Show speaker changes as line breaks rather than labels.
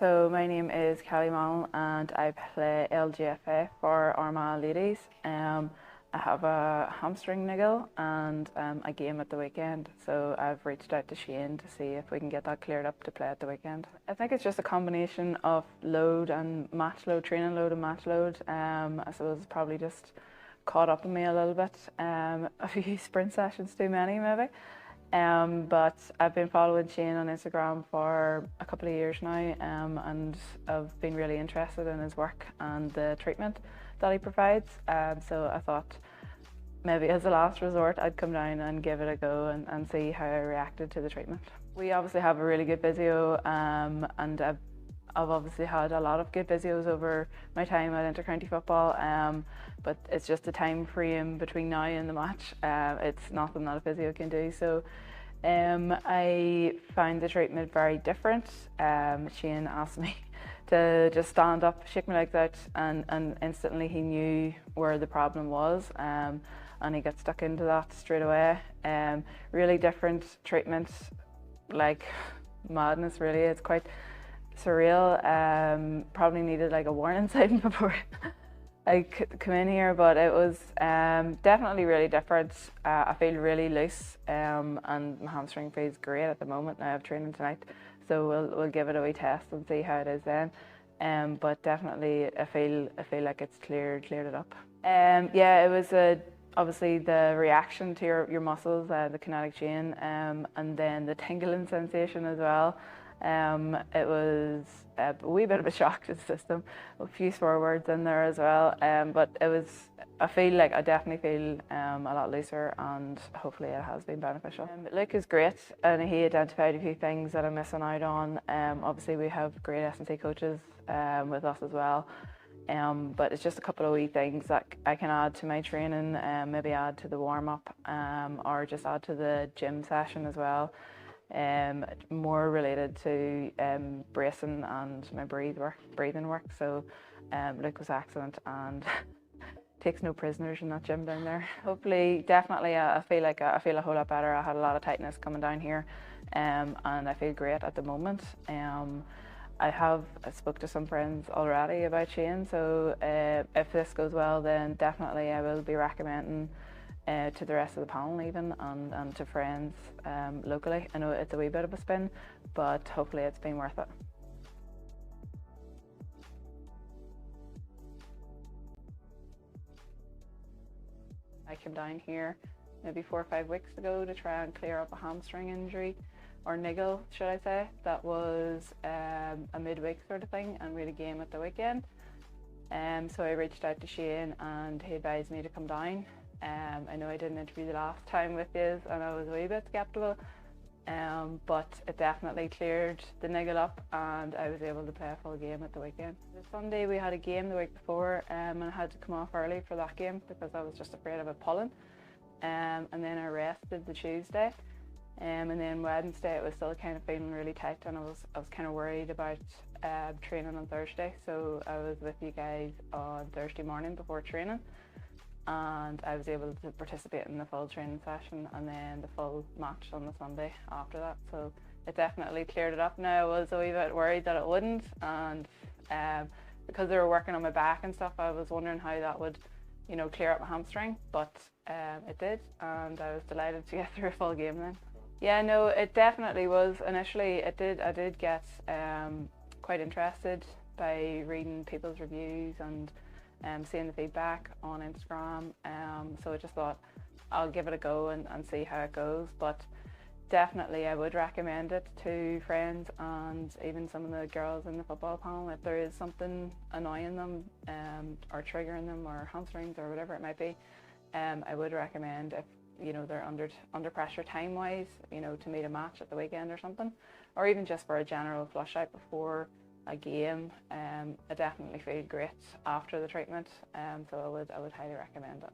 So my name is Kelly Mallon and I play LGFA for Armagh Ladies. I have a hamstring niggle and a game at the weekend, so I've reached out to Shane to see if we can get that cleared up to play at the weekend. I think it's just a combination of load and match load, training load and match load. I suppose it's probably just caught up on me a little bit. A few sprint sessions too many maybe. But I've been following Shane on Instagram for a couple of years now, and I've been really interested in his work and the treatment that he provides. So I thought maybe as a last resort I'd come down and give it a go and see how I reacted to the treatment. We obviously have a really good physio, and I've obviously had a lot of good physios over my time at intercounty football, but it's just the time frame between now and the match. It's nothing that a physio can do. So I found the treatment very different. Shane asked me to just stand up, shake my legs out, and instantly he knew where the problem was, and he got stuck into that straight away. Really different treatment, like madness really. It's quite surreal. Probably needed like a warning sign before I come in here, but it was definitely really different. I feel really loose, and my hamstring feels great at the moment. Now I have training tonight, so we'll give it a wee test and see how it is then. But definitely I feel like it's cleared it up. Yeah, it was obviously the reaction to your muscles, the kinetic chain, and then the tingling sensation as well. It was a wee bit of a shock to the system, a few swear words in there as well, but I definitely feel a lot looser, and hopefully it has been beneficial. Luke is great, and he identified a few things that I'm missing out on. Obviously we have great S&C coaches with us as well, but it's just a couple of wee things that I can add to my training, maybe add to the warm-up, or just add to the gym session as well. More related to bracing and my breathing work. So Luke was excellent and takes no prisoners in that gym down there. Hopefully, definitely, I feel a whole lot better. I had a lot of tightness coming down here, and I feel great at the moment. I spoke to some friends already about Shane, so if this goes well, then definitely I will be recommending to the rest of the panel even, and to friends locally. I know it's a wee bit of a spin, but hopefully it's been worth it. I came down here maybe 4 or 5 weeks ago to try and clear up a hamstring injury, or niggle should I say. That was a midweek sort of thing, and we had a game at the weekend. So I reached out to Shane and he advised me to come down. I know I did an interview the last time with you and I was a wee bit sceptical, but it definitely cleared the niggle up and I was able to play a full game at the weekend. The Sunday we had a game the week before, and I had to come off early for that game because I was just afraid of it pulling, and then I rested the Tuesday, and then Wednesday it was still kind of feeling really tight, and I was kind of worried about training on Thursday, so I was with you guys on Thursday morning before training, and I was able to participate in the full training session and then the full match on the Sunday after that. So it definitely cleared it up. Now I was a wee bit worried that it wouldn't, and because they were working on my back and stuff, I was wondering how that would, clear up my hamstring, but it did, and I was delighted to get through a full game then. Yeah, no, it definitely was. Initially I did get quite interested by reading people's reviews and seeing the feedback on Instagram, so I just thought I'll give it a go and see how it goes. But definitely I would recommend it to friends and even some of the girls in the football panel if there is something annoying them, or triggering them, or hamstrings or whatever it might be. I would recommend, if they're under pressure time wise, to meet a match at the weekend or something, or even just for a general flush out before a game. I definitely feel great after the treatment, so I would highly recommend it.